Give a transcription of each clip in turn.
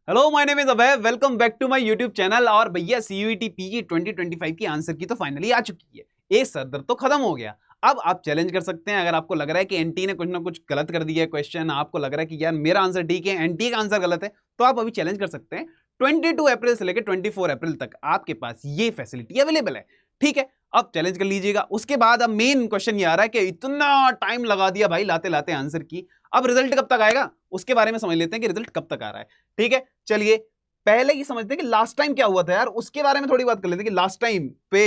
Hello, my name is Abhay. Welcome back to my YouTube channel. और भैया CUET PG 2025 की answer की तो फाइनली आ चुकी है। ये सरदर्द तो खत्म हो गया। अब आप चैलेंज कर सकते हैं। अगर आपको लग रहा है कि एनटी ने कुछ ना कुछ गलत कर दिया है क्वेश्चन, आपको लग रहा है कि यार मेरा आंसर ठीक है, एनटी का आंसर गलत है, तो आप अभी चैलेंज कर सकते हैं। 22 अप्रैल से लेकर 24 अप्रैल तक आपके पास ये फैसिलिटी अवेलेबल है। ठीक है, अब चैलेंज कर लीजिएगा। उसके बाद अब मेन क्वेश्चन ये आ रहा है कि इतना टाइम लगा दिया भाई लाते लाते आंसर की, अब रिजल्ट कब तक आएगा उसके बारे में समझ लेते हैं कि रिजल्ट कब तक आ रहा है। ठीक है, चलिए पहले ये समझते हैं कि लास्ट टाइम क्या हुआ था यार, उसके बारे में थोड़ी बात कर लेते हैं कि लास्ट टाइम पे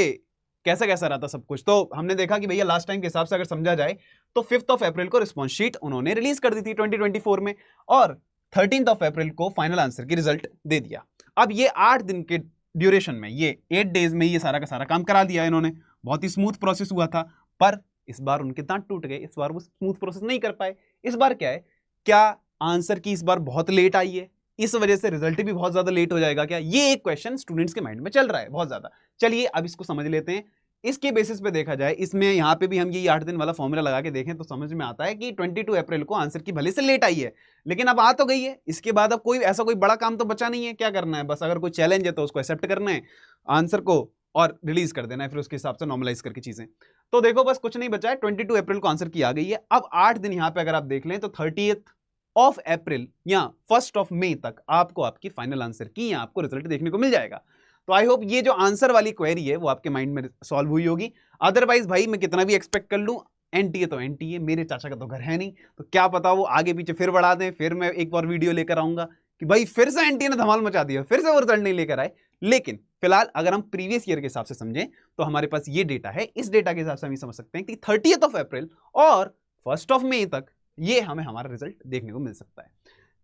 कैसा कैसा रहा था सब कुछ। तो हमने देखा कि भैया लास्ट टाइम के हिसाब से अगर समझा जाए तो 5 अप्रैल को रिस्पॉन्स शीट उन्होंने रिलीज कर दी थी 2024 में, और 13 अप्रैल को फाइनल आंसर की रिजल्ट दे दिया। अब ये 8 दिन के ड्यूरेशन में, ये 8 डेज में ये सारा का सारा काम करा दिया इन्होंने। बहुत ही स्मूथ प्रोसेस हुआ था, पर इस बार उनके दांत टूट गए। इस बार वो स्मूथ प्रोसेस नहीं कर पाए। इस बार क्या है, क्या आंसर की इस बार बहुत लेट आई है, इस वजह से रिजल्ट भी बहुत ज्यादा लेट हो जाएगा क्या? ये एक क्वेश्चन स्टूडेंट्स के माइंड में चल रहा है बहुत ज्यादा। चलिए अब इसको समझ लेते हैं। इसके बेसिस पे देखा जाए, इसमें यहां पे भी हम ये 8 दिन वाला फॉर्मूला लगा के देखें तो समझ में आता है कि 22 अप्रैल को आंसर की भले से लेट आई है, लेकिन अब आ तो गई है। इसके बाद अब कोई ऐसा कोई बड़ा काम तो बचा नहीं है। क्या करना है, बस अगर कोई चैलेंज है तो उसको एक्सेप्ट करना है, आंसर को और रिलीज कर देना है, फिर उसके हिसाब से नॉर्मलाइज करके चीजें। तो देखो बस कुछ नहीं बचा है। 22 अप्रैल को आंसर की आ गई है। अब 8 दिन यहां पे अगर आप देख लें तो 30 अप्रैल या 1 मई तक आपको आपकी फाइनल आंसर की या आपको रिजल्ट देखने को मिल जाएगा। तो आई होप ये जो आंसर वाली क्वेरी है वो आपके माइंड में सॉल्व हुई होगी। अदरवाइज भाई मैं कितना भी एक्सपेक्ट कर लूं, एनटीए तो एनटीए, मेरे चाचा का तो घर है नहीं, तो क्या पता वो आगे पीछे फिर बढ़ा दें, फिर मैं एक बार वीडियो लेकर आऊंगा कि भाई फिर से एनटीए ने धमाल मचा दिया, फिर से वो रिजल्ट नहीं लेकर आए। लेकिन फिलहाल अगर हम प्रीवियस ईयर के हिसाब से समझें तो हमारे पास ये डेटा है। इस डेटा के हिसाब से हम समझ सकते हैं कि 30 अप्रैल और 1 मई तक ये हमें हमारा रिजल्ट देखने को मिल सकता है।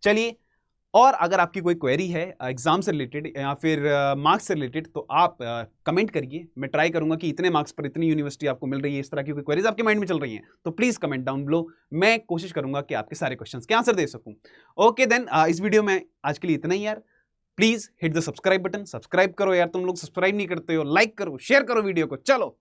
चलिए, और अगर आपकी कोई क्वेरी है एग्जाम से रिलेटेड या फिर मार्क्स से रिलेटेड तो आप कमेंट करिए। मैं ट्राई करूंगा कि इतने मार्क्स पर इतनी यूनिवर्सिटी आपको मिल रही है, इस तरह की कोई क्वेरीज आपके माइंड में चल रही हैं तो प्लीज कमेंट डाउन बिलो। मैं कोशिश करूंगा कि आपके सारे क्वेश्चंस के आंसर दे सकूं। ओके देन, इस वीडियो में आज के लिए इतना ही यार। Please hit the subscribe button, subscribe करो यार, तुम लोग सब्सक्राइब नहीं करते हो। लाइक करो, शेयर करो वीडियो को। चलो